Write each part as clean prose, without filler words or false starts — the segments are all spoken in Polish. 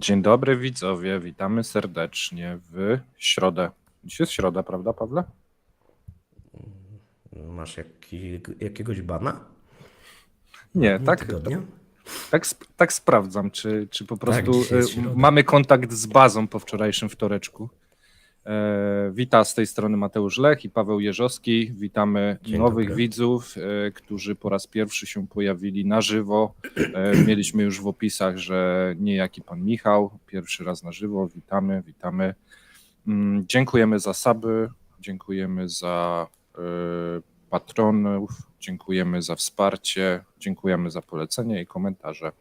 Dzień dobry widzowie, witamy serdecznie w środę. Dziś jest środa, prawda, Pawle? Masz jakiegoś bana? Nie, Dnia tak, tygodnia? tak sprawdzam, czy po Tak, prostu dzisiaj jest środa. mamy kontakt z bazą po wczorajszym wtoreczku. Witam z tej strony Mateusz Lech i Paweł Jeżowski. Witamy Dzień nowych dobry. widzów, którzy po raz pierwszy się pojawili na żywo. Mieliśmy już w opisach, że niejaki pan Michał, pierwszy raz na żywo. Witamy. Dziękujemy za suby, dziękujemy za patronów, dziękujemy za wsparcie, dziękujemy za polecenia i komentarze.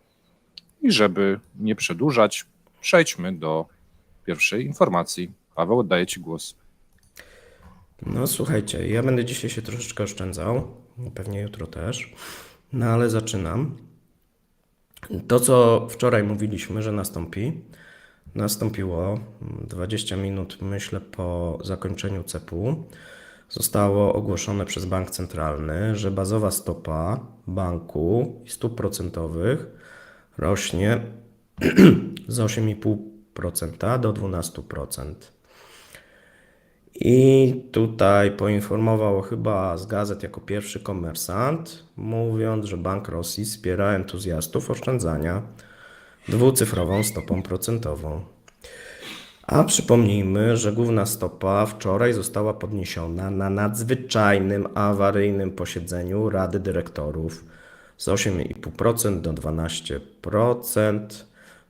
I żeby nie przedłużać, przejdźmy do pierwszej informacji. Paweł, oddaję Ci głos. No słuchajcie, ja będę dzisiaj się troszeczkę oszczędzał, pewnie jutro też, no ale zaczynam. To, co wczoraj mówiliśmy, że nastąpiło 20 minut, myślę, po zakończeniu CEP-u. Zostało ogłoszone przez Bank Centralny, że bazowa stopa banku i stóp procentowych rośnie z 8,5% do 12%. I tutaj poinformował chyba z gazet jako pierwszy komersant, mówiąc, że Bank Rosji wspiera entuzjastów oszczędzania dwucyfrową stopą procentową. A przypomnijmy, że główna stopa wczoraj została podniesiona na nadzwyczajnym, awaryjnym posiedzeniu Rady Dyrektorów z 8,5% do 12%.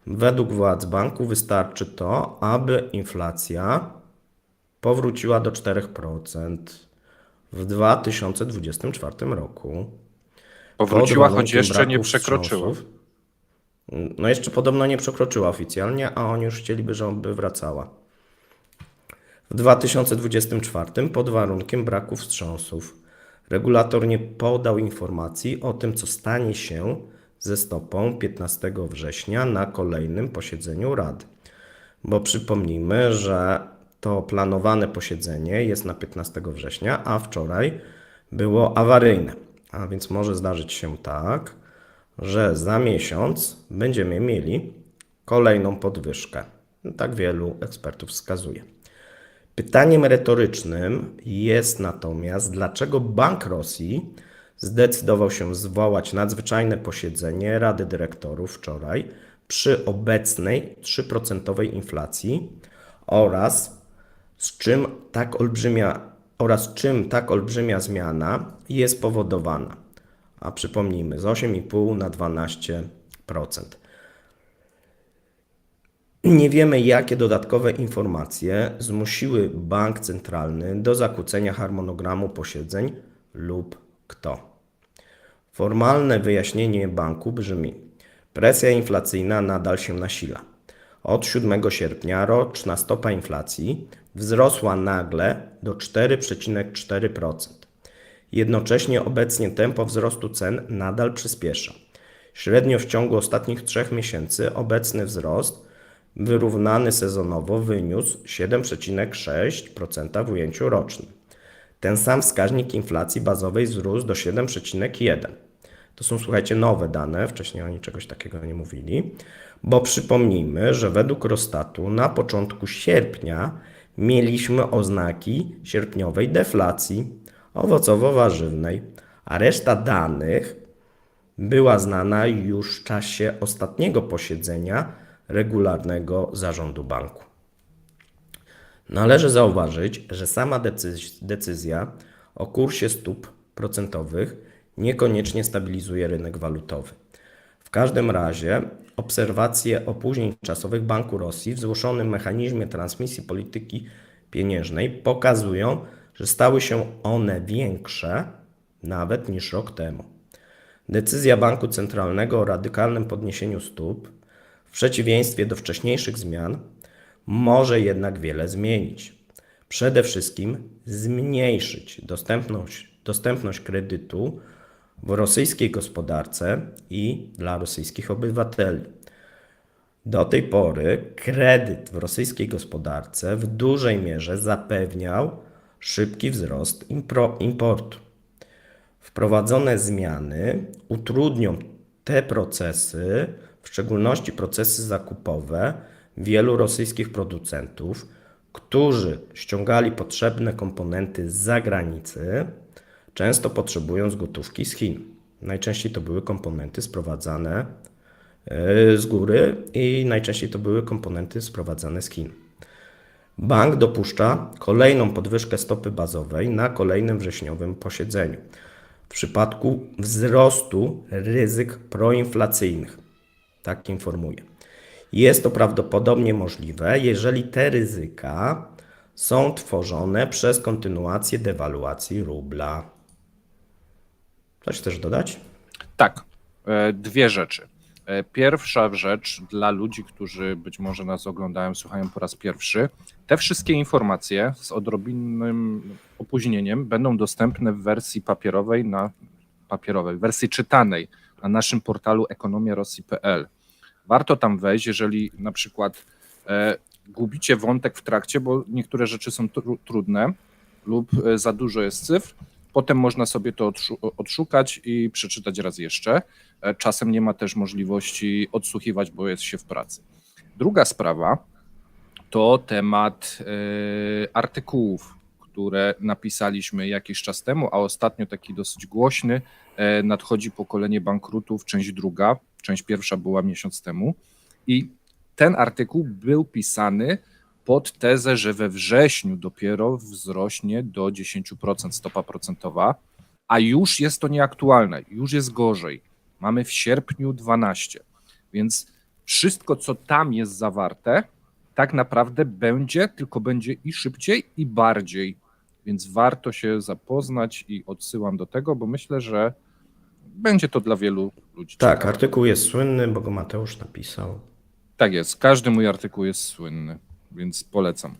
Według władz banku wystarczy to, aby inflacja powróciła do 4% w 2024 roku. Powróciła, Pod choć warunkiem jeszcze nie braku przekroczyła. wstrząsów. No jeszcze podobno nie przekroczyła oficjalnie, a oni już chcieliby, żeby wracała. W 2024 pod warunkiem braku wstrząsów. Regulator nie podał informacji o tym, co stanie się ze stopą 15 września na kolejnym posiedzeniu Rady. Bo przypomnijmy, że to planowane posiedzenie jest na 15 września, a wczoraj było awaryjne. A więc może zdarzyć się tak, że za miesiąc będziemy mieli kolejną podwyżkę. Tak wielu ekspertów wskazuje. Pytaniem retorycznym jest natomiast, dlaczego Bank Rosji zdecydował się zwołać nadzwyczajne posiedzenie Rady Dyrektorów wczoraj przy obecnej 3% inflacji oraz czym tak olbrzymia zmiana jest powodowana. A przypomnijmy, z 8,5 na 12%. Nie wiemy, jakie dodatkowe informacje zmusiły Bank Centralny do zakłócenia harmonogramu posiedzeń lub kto. Formalne wyjaśnienie banku brzmi: presja inflacyjna nadal się nasila. Od 7 sierpnia roczna stopa inflacji wzrosła nagle do 4,4%. Jednocześnie obecnie tempo wzrostu cen nadal przyspiesza. Średnio w ciągu ostatnich 3 miesięcy obecny wzrost wyrównany sezonowo wyniósł 7,6% w ujęciu rocznym. Ten sam wskaźnik inflacji bazowej wzrósł do 7,1%. To są, słuchajcie, nowe dane, wcześniej oni czegoś takiego nie mówili, bo przypomnijmy, że według Россtatu na początku sierpnia mieliśmy oznaki sierpniowej deflacji owocowo-warzywnej, a reszta danych była znana już w czasie ostatniego posiedzenia regularnego zarządu banku. Należy zauważyć, że sama decyzja o kursie stóp procentowych niekoniecznie stabilizuje rynek walutowy. W każdym razie obserwacje opóźnień czasowych Banku Rosji w zgłoszonym mechanizmie transmisji polityki pieniężnej pokazują, że stały się one większe nawet niż rok temu. Decyzja Banku Centralnego o radykalnym podniesieniu stóp, w przeciwieństwie do wcześniejszych zmian, może jednak wiele zmienić. Przede wszystkim zmniejszyć dostępność kredytu w rosyjskiej gospodarce i dla rosyjskich obywateli. Do tej pory kredyt w rosyjskiej gospodarce w dużej mierze zapewniał szybki wzrost importu. Wprowadzone zmiany utrudnią te procesy w szczególności procesy zakupowe wielu rosyjskich producentów, którzy ściągali potrzebne komponenty z zagranicy, często potrzebując gotówki z Chin. Najczęściej to były komponenty sprowadzane z góry i najczęściej to były komponenty sprowadzane z Chin. Bank dopuszcza kolejną podwyżkę stopy bazowej na kolejnym wrześniowym posiedzeniu w przypadku wzrostu ryzyk proinflacyjnych. Tak informuje. Jest to prawdopodobnie możliwe, jeżeli te ryzyka są tworzone przez kontynuację dewaluacji rubla. Coś chcesz dodać? Tak, dwie rzeczy. Pierwsza rzecz dla ludzi, którzy być może nas oglądają, słuchają po raz pierwszy. Te wszystkie informacje z odrobinnym opóźnieniem będą dostępne w wersji papierowej, wersji czytanej na naszym portalu ekonomiarosji.pl. Warto tam wejść, jeżeli na przykład gubicie wątek w trakcie, bo niektóre rzeczy są trudne lub za dużo jest cyfr. Potem można sobie to odszukać i przeczytać raz jeszcze. Czasem nie ma też możliwości odsłuchiwać, bo jest się w pracy. Druga sprawa to temat artykułów, które napisaliśmy jakiś czas temu, a ostatnio taki dosyć głośny. Nadchodzi pokolenie bankrutów, część druga, część pierwsza była miesiąc temu i ten artykuł był pisany pod tezę, że we wrześniu dopiero wzrośnie do 10% stopa procentowa, a już jest to nieaktualne, już jest gorzej. Mamy w sierpniu 12, więc wszystko, co tam jest zawarte, tak naprawdę będzie, tylko będzie i szybciej, i bardziej. Więc warto się zapoznać i odsyłam do tego, bo myślę, że będzie to dla wielu ludzi Tak, ciekawe. artykuł jest słynny, bo go Mateusz napisał. Tak jest, każdy mój artykuł jest słynny, więc polecam.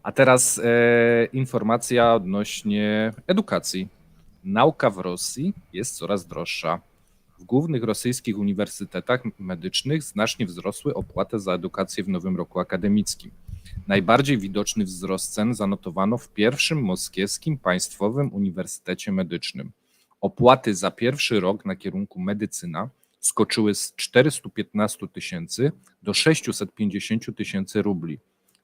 A teraz informacja odnośnie edukacji. Nauka w Rosji jest coraz droższa. W głównych rosyjskich uniwersytetach medycznych znacznie wzrosły opłaty za edukację w nowym roku akademickim. Najbardziej widoczny wzrost cen zanotowano w pierwszym moskiewskim państwowym uniwersytecie medycznym. Opłaty za pierwszy rok na kierunku medycyna skoczyły z 415 000 do 650 000 rubli,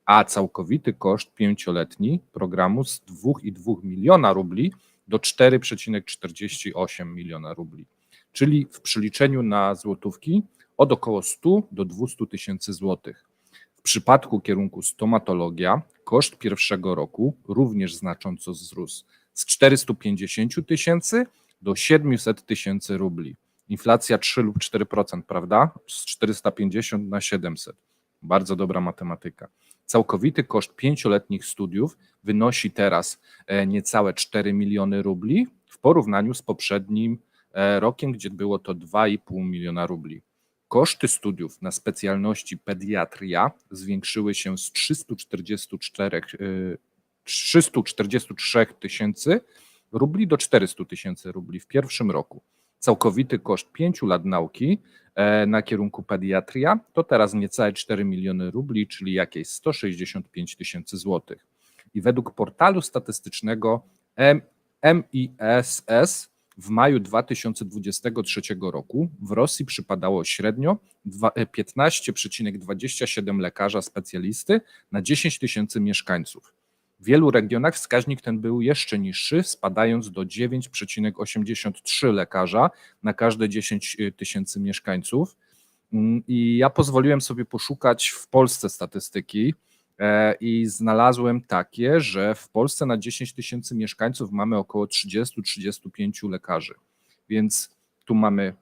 a całkowity koszt pięcioletni programu z 2,2 miliona rubli do 4,48 miliona rubli, czyli w przeliczeniu na złotówki od około 100 do 200 000 złotych. W przypadku kierunku stomatologia koszt pierwszego roku również znacząco wzrósł z 450 000 do 700 000 rubli. Inflacja 3 lub 4%, prawda? Z 450 na 700. Bardzo dobra matematyka. Całkowity koszt pięcioletnich studiów wynosi teraz niecałe 4 miliony rubli w porównaniu z poprzednim rokiem, gdzie było to 2,5 miliona rubli. Koszty studiów na specjalności pediatria zwiększyły się z 343 000 rubli do 400 000 rubli w pierwszym roku. Całkowity koszt 5 lat nauki na kierunku pediatria to teraz niecałe 4 miliony rubli, czyli jakieś 165 000 złotych. I według portalu statystycznego MISS w maju 2023 roku w Rosji przypadało średnio 15,27 lekarza specjalisty na 10 000 mieszkańców. W wielu regionach wskaźnik ten był jeszcze niższy, spadając do 9,83 lekarza na każde 10 000 mieszkańców. I ja pozwoliłem sobie poszukać w Polsce statystyki i znalazłem takie, że w Polsce na 10 000 mieszkańców mamy około 30-35 lekarzy. Więc tu mamy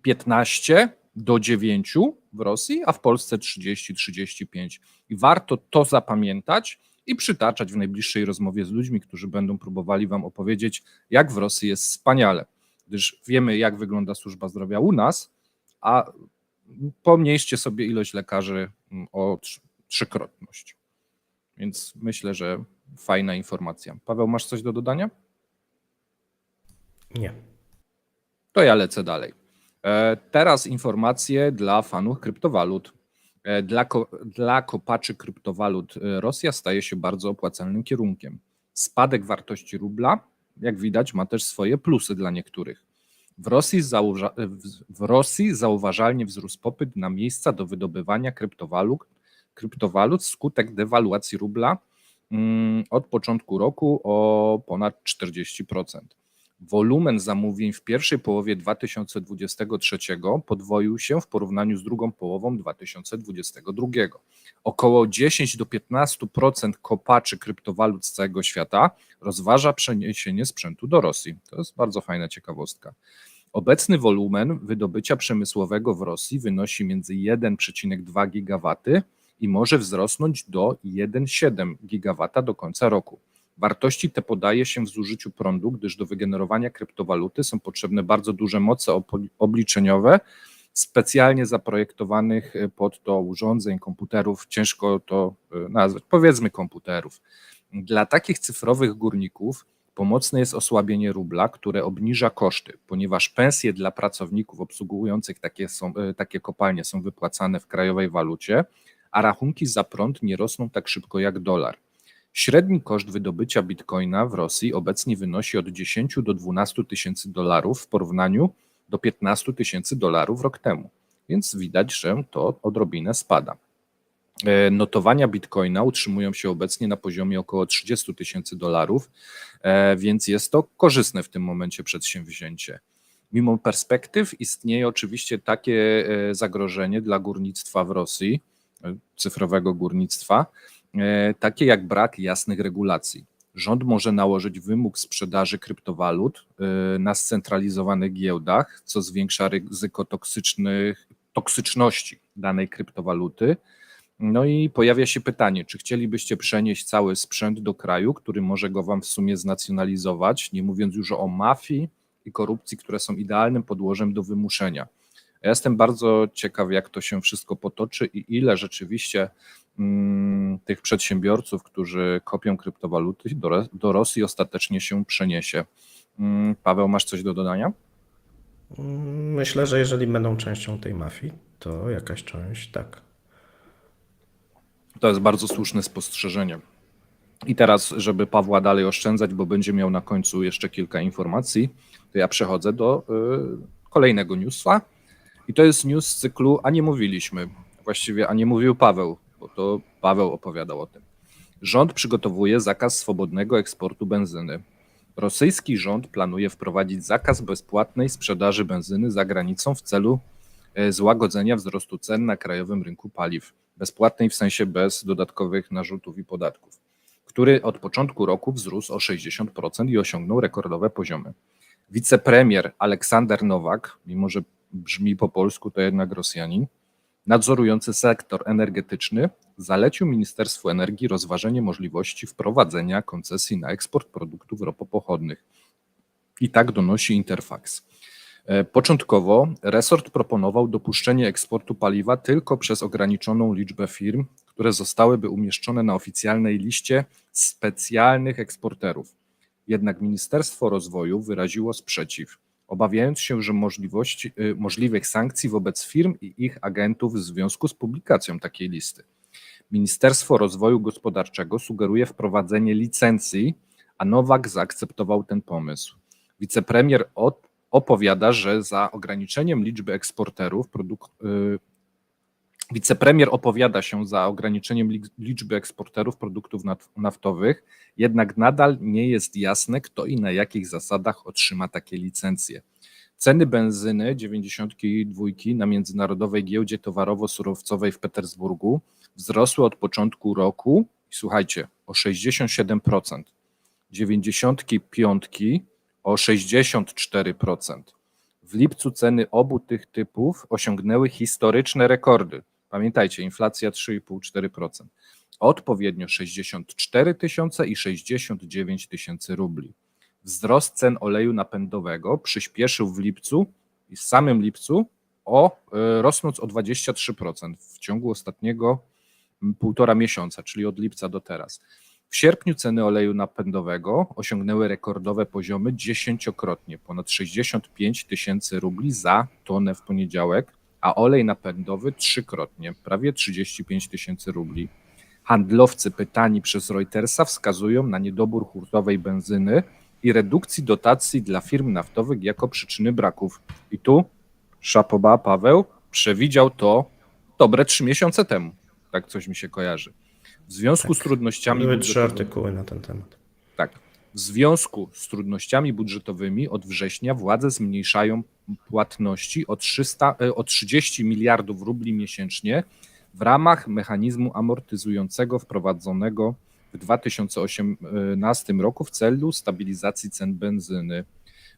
15 do 9 w Rosji, a w Polsce 30-35. I warto to zapamiętać i przytaczać w najbliższej rozmowie z ludźmi, którzy będą próbowali wam opowiedzieć, jak w Rosji jest wspaniale, gdyż wiemy, jak wygląda służba zdrowia u nas, a pomniejszcie sobie ilość lekarzy o trzykrotność. Więc myślę, że fajna informacja. Paweł, masz coś do dodania? Nie. To ja lecę dalej. Teraz informacje dla fanów kryptowalut. Dla kopaczy kryptowalut Rosja staje się bardzo opłacalnym kierunkiem. Spadek wartości rubla, jak widać, ma też swoje plusy dla niektórych. W Rosji zauważalnie wzrósł popyt na miejsca do wydobywania kryptowalut wskutek dewaluacji rubla od początku roku o ponad 40%. Wolumen zamówień w pierwszej połowie 2023 podwoił się w porównaniu z drugą połową 2022. Około 10 do 15% kopaczy kryptowalut z całego świata rozważa przeniesienie sprzętu do Rosji. To jest bardzo fajna ciekawostka. Obecny wolumen wydobycia przemysłowego w Rosji wynosi między 1,2 GW i może wzrosnąć do 1,7 GW do końca roku. Wartości te podaje się w zużyciu prądu, gdyż do wygenerowania kryptowaluty są potrzebne bardzo duże moce obliczeniowe, specjalnie zaprojektowanych pod to urządzeń, komputerów, ciężko to nazwać, powiedzmy komputerów. Dla takich cyfrowych górników pomocne jest osłabienie rubla, które obniża koszty, ponieważ pensje dla pracowników obsługujących takie kopalnie są wypłacane w krajowej walucie, a rachunki za prąd nie rosną tak szybko jak dolar. Średni koszt wydobycia bitcoina w Rosji obecnie wynosi od 10 do 12 tysięcy dolarów w porównaniu do 15 tysięcy dolarów rok temu, więc widać, że to odrobinę spada. Notowania bitcoina utrzymują się obecnie na poziomie około 30 tysięcy dolarów, więc jest to korzystne w tym momencie przedsięwzięcie. Mimo perspektyw istnieje oczywiście takie zagrożenie dla górnictwa w Rosji, cyfrowego górnictwa, takie jak brak jasnych regulacji. Rząd może nałożyć wymóg sprzedaży kryptowalut na scentralizowanych giełdach, co zwiększa ryzyko toksyczności danej kryptowaluty. No i pojawia się pytanie, czy chcielibyście przenieść cały sprzęt do kraju, który może go wam w sumie znacjonalizować, nie mówiąc już o mafii i korupcji, które są idealnym podłożem do wymuszenia. Ja jestem bardzo ciekaw, jak to się wszystko potoczy i ile rzeczywiście tych przedsiębiorców, którzy kopią kryptowaluty do Rosji, ostatecznie się przeniesie. Paweł, masz coś do dodania? Myślę, że jeżeli będą częścią tej mafii, to jakaś część tak. To jest bardzo słuszne spostrzeżenie. I teraz, żeby Pawła dalej oszczędzać, bo będzie miał na końcu jeszcze kilka informacji, to ja przechodzę do kolejnego newsa. I to jest news z cyklu A nie mówiliśmy. Właściwie A nie mówił Paweł, bo to Paweł opowiadał o tym. Rząd przygotowuje zakaz swobodnego eksportu benzyny. Rosyjski rząd planuje wprowadzić zakaz bezpłatnej sprzedaży benzyny za granicą w celu złagodzenia wzrostu cen na krajowym rynku paliw. Bezpłatnej w sensie bez dodatkowych narzutów i podatków, który od początku roku wzrósł o 60% i osiągnął rekordowe poziomy. Wicepremier Aleksander Nowak, mimo że brzmi po polsku, to jednak Rosjanin, nadzorujący sektor energetyczny, zalecił Ministerstwu Energii rozważenie możliwości wprowadzenia koncesji na eksport produktów ropopochodnych. I tak donosi Interfax. Początkowo resort proponował dopuszczenie eksportu paliwa tylko przez ograniczoną liczbę firm, które zostałyby umieszczone na oficjalnej liście specjalnych eksporterów. Jednak Ministerstwo Rozwoju wyraziło sprzeciw, obawiając się, że możliwych sankcji wobec firm i ich agentów w związku z publikacją takiej listy. Ministerstwo Rozwoju Gospodarczego sugeruje wprowadzenie licencji, a Nowak zaakceptował ten pomysł. Wicepremier opowiada, że za ograniczeniem liczby eksporterów Wicepremier opowiada się za ograniczeniem liczby eksporterów produktów naftowych, jednak nadal nie jest jasne, kto i na jakich zasadach otrzyma takie licencje. Ceny benzyny 92 na międzynarodowej giełdzie towarowo-surowcowej w Petersburgu wzrosły od początku roku, słuchajcie, o 67%, 95 o 64%. W lipcu ceny obu tych typów osiągnęły historyczne rekordy. Pamiętajcie, inflacja 3,5-4%. Odpowiednio 64 tysiące i 69 tysięcy rubli. Wzrost cen oleju napędowego przyspieszył w lipcu i w samym lipcu rosnąc o 23% w ciągu ostatniego 1,5 miesiąca, czyli od lipca do teraz. W sierpniu ceny oleju napędowego osiągnęły rekordowe poziomy 10-krotnie, ponad 65 tysięcy rubli za tonę w poniedziałek, a olej napędowy 3-krotnie, prawie 35 tysięcy rubli. Handlowcy pytani przez Reutersa wskazują na niedobór hurtowej benzyny i redukcji dotacji dla firm naftowych jako przyczyny braków. I tu szapoba Paweł przewidział to dobre 3 miesiące temu. Tak coś mi się kojarzy. W związku z trudnościami Były 3 budżetowymi. artykuły na ten temat. Tak. W związku z trudnościami budżetowymi od września władze zmniejszają płatności o 30 miliardów rubli miesięcznie w ramach mechanizmu amortyzującego wprowadzonego w 2018 roku w celu stabilizacji cen benzyny.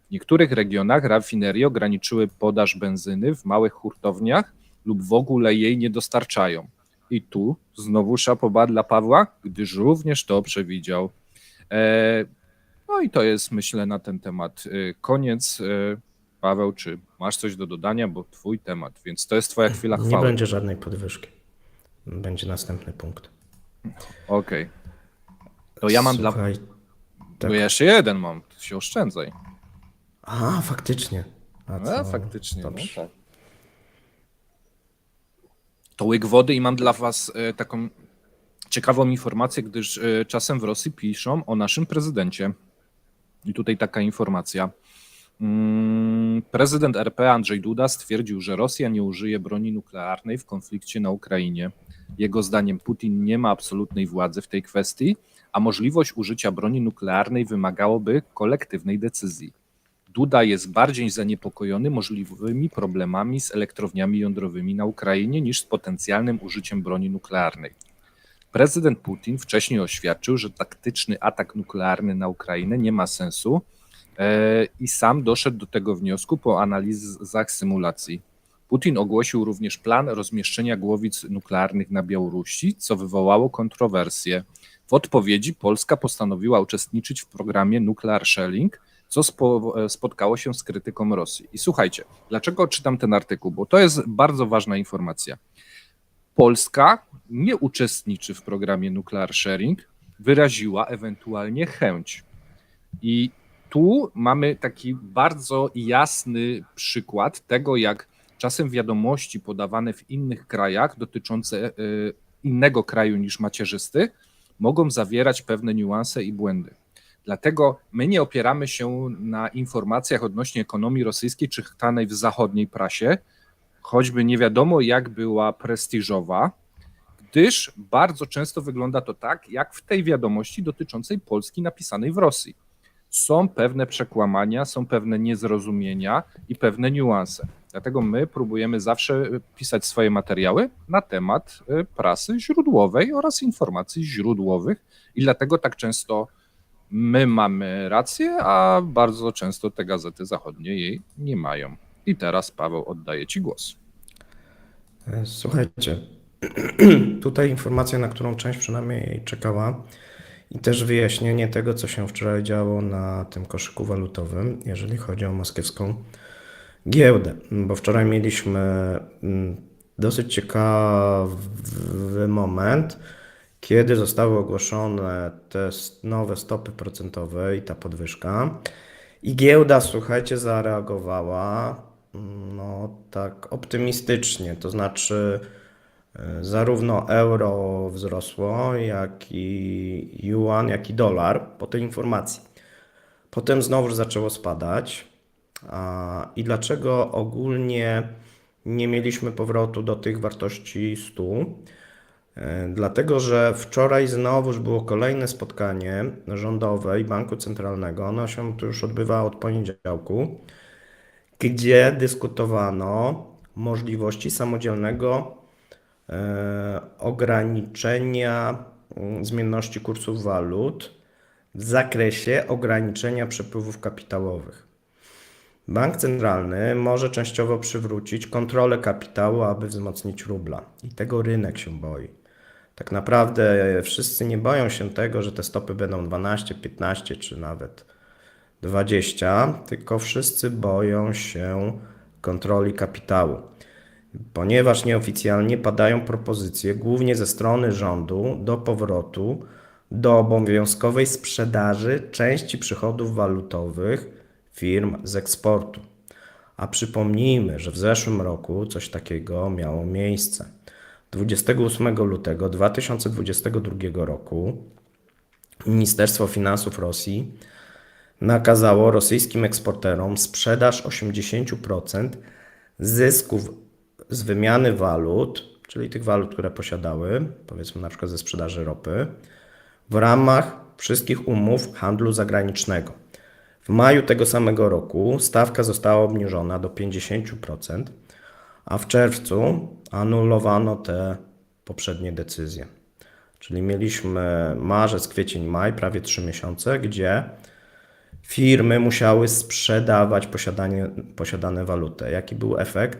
W niektórych regionach rafinerie ograniczyły podaż benzyny w małych hurtowniach lub w ogóle jej nie dostarczają. I tu znowu szapoba dla Pawła, gdyż również to przewidział. No i to jest, myślę, na ten temat koniec. Paweł, czy masz coś do dodania, bo twój temat, więc to jest twoja chwila Nie chwały. będzie żadnej podwyżki. Będzie następny punkt. Okej. To ja mam Słuchaj, To ja jeszcze jeden mam, to się oszczędzaj. A, faktycznie. Faktycznie, no Dobrze. tak. To łyk wody i mam dla was taką ciekawą informację, gdyż czasem w Rosji piszą o naszym prezydencie. I tutaj taka informacja. Prezydent RP Andrzej Duda stwierdził, że Rosja nie użyje broni nuklearnej w konflikcie na Ukrainie. Jego zdaniem Putin nie ma absolutnej władzy w tej kwestii, a możliwość użycia broni nuklearnej wymagałoby kolektywnej decyzji. Duda jest bardziej zaniepokojony możliwymi problemami z elektrowniami jądrowymi na Ukrainie niż z potencjalnym użyciem broni nuklearnej. Prezydent Putin wcześniej oświadczył, że taktyczny atak nuklearny na Ukrainę nie ma sensu i sam doszedł do tego wniosku po analizach symulacji. Putin ogłosił również plan rozmieszczenia głowic nuklearnych na Białorusi, co wywołało kontrowersje. W odpowiedzi Polska postanowiła uczestniczyć w programie Nuclear Sharing, co spotkało się z krytyką Rosji. I słuchajcie, dlaczego czytam ten artykuł? Bo to jest bardzo ważna informacja. Polska nie uczestniczy w programie Nuclear Sharing, wyraziła ewentualnie chęć. I tu mamy taki bardzo jasny przykład tego, jak czasem wiadomości podawane w innych krajach dotyczące innego kraju niż macierzysty mogą zawierać pewne niuanse i błędy. Dlatego my nie opieramy się na informacjach odnośnie ekonomii rosyjskiej czytanej w zachodniej prasie, choćby nie wiadomo jak była prestiżowa, gdyż bardzo często wygląda to tak, jak w tej wiadomości dotyczącej Polski napisanej w Rosji. Są pewne przekłamania, są pewne niezrozumienia i pewne niuanse. Dlatego my próbujemy zawsze pisać swoje materiały na temat prasy źródłowej oraz informacji źródłowych i dlatego tak często my mamy rację, a bardzo często te gazety zachodnie jej nie mają. I teraz, Paweł, oddaję ci głos. Słuchajcie, tutaj informacja, na którą część przynajmniej czekała i też wyjaśnienie tego, co się wczoraj działo na tym koszyku walutowym, jeżeli chodzi o moskiewską giełdę, bo wczoraj mieliśmy dosyć ciekawy moment, kiedy zostały ogłoszone te nowe stopy procentowe i ta podwyżka i giełda, słuchajcie, zareagowała tak optymistycznie, to znaczy zarówno euro wzrosło, jak i yuan, jak i dolar po tej informacji. Potem znowu zaczęło spadać. I dlaczego ogólnie nie mieliśmy powrotu do tych wartości 100? Dlatego, że wczoraj znowuż było kolejne spotkanie rządowe i Banku Centralnego. Ono się tu już odbywało od poniedziałku, gdzie dyskutowano możliwości samodzielnego ograniczenia zmienności kursów walut w zakresie ograniczenia przepływów kapitałowych. Bank Centralny może częściowo przywrócić kontrolę kapitału, aby wzmocnić rubla. I tego rynek się boi. Tak naprawdę wszyscy nie boją się tego, że te stopy będą 12, 15 czy nawet 20, tylko wszyscy boją się kontroli kapitału. Ponieważ nieoficjalnie padają propozycje, głównie ze strony rządu, do powrotu do obowiązkowej sprzedaży części przychodów walutowych firm z eksportu. A przypomnijmy, że w zeszłym roku coś takiego miało miejsce. 28 lutego 2022 roku Ministerstwo Finansów Rosji nakazało rosyjskim eksporterom sprzedaż 80% zysków z wymiany walut, czyli tych walut, które posiadały, powiedzmy na przykład ze sprzedaży ropy, w ramach wszystkich umów handlu zagranicznego. W maju tego samego roku stawka została obniżona do 50%, a w czerwcu anulowano te poprzednie decyzje. Czyli mieliśmy marzec, kwiecień, maj, prawie 3 miesiące, gdzie firmy musiały sprzedawać posiadane waluty. Jaki był efekt?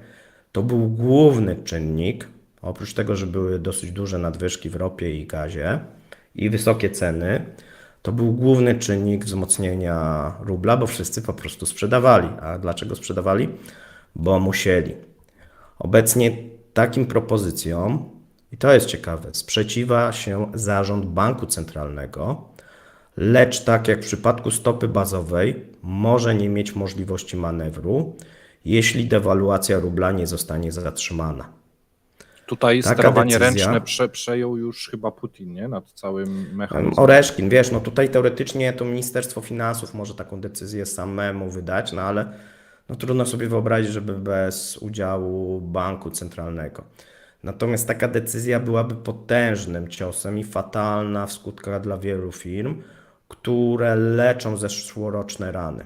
To był główny czynnik, oprócz tego, że były dosyć duże nadwyżki w ropie i gazie i wysokie ceny, to był główny czynnik wzmocnienia rubla, bo wszyscy po prostu sprzedawali. A dlaczego sprzedawali? Bo musieli. Obecnie takim propozycjom, i to jest ciekawe, sprzeciwia się zarząd banku centralnego, lecz tak jak w przypadku stopy bazowej może nie mieć możliwości manewru, jeśli dewaluacja rubla nie zostanie zatrzymana. Tutaj Taka sterowanie decyzja- ręczne przejął już chyba Putin, nie? Nad całym mechanizmem. Oreszkin, wiesz, no tutaj teoretycznie to Ministerstwo Finansów może taką decyzję samemu wydać, no ale no trudno sobie wyobrazić, żeby bez udziału banku centralnego. Natomiast taka decyzja byłaby potężnym ciosem i fatalna w skutkach dla wielu firm, które leczą zeszłoroczne rany.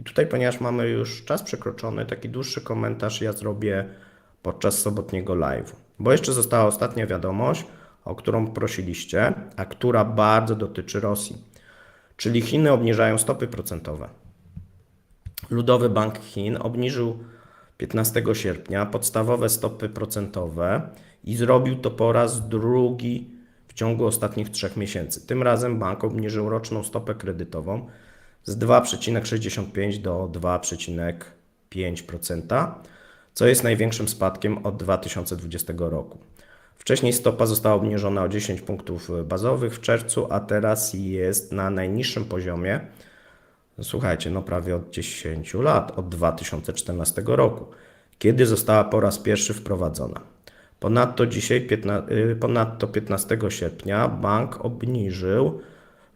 I tutaj, ponieważ mamy już czas przekroczony, taki dłuższy komentarz ja zrobię podczas sobotniego live'u. Bo jeszcze została ostatnia wiadomość, o którą prosiliście, a która bardzo dotyczy Rosji. Czyli Chiny obniżają stopy procentowe. Ludowy Bank Chin obniżył 15 sierpnia podstawowe stopy procentowe i zrobił to po raz drugi w ciągu ostatnich 3 miesięcy. Tym razem bank obniżył roczną stopę kredytową z 2,65 do 2,5%, co jest największym spadkiem od 2020 roku. Wcześniej stopa została obniżona o 10 punktów bazowych w czerwcu, a teraz jest na najniższym poziomie, słuchajcie, no prawie od 10 lat, od 2014 roku, kiedy została po raz pierwszy wprowadzona. Ponadto 15 sierpnia bank obniżył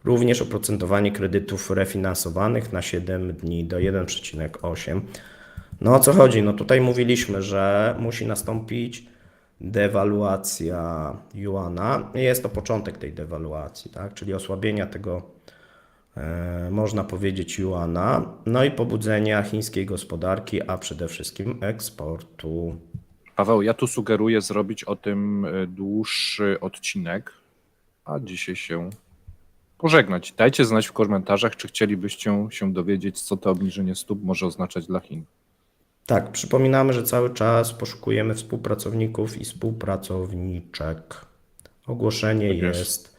również oprocentowanie kredytów refinansowanych na 7 dni do 1,8. No o co chodzi? No tutaj mówiliśmy, że musi nastąpić dewaluacja juana. Jest to początek tej dewaluacji, tak? Czyli osłabienia tego, można powiedzieć, juana, no i pobudzenia chińskiej gospodarki, a przede wszystkim eksportu. Paweł, ja tu sugeruję zrobić o tym dłuższy odcinek, a dzisiaj się pożegnać. Dajcie znać w komentarzach, czy chcielibyście się dowiedzieć, co to obniżenie stóp może oznaczać dla Chin. Tak, przypominamy, że cały czas poszukujemy współpracowników i współpracowniczek. Ogłoszenie Tak jest. jest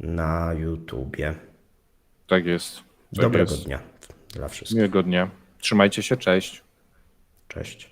na YouTubie. Tak jest. Tak Dobrego jest. dnia dla wszystkich. Miłego dnia. Trzymajcie się, cześć. Cześć.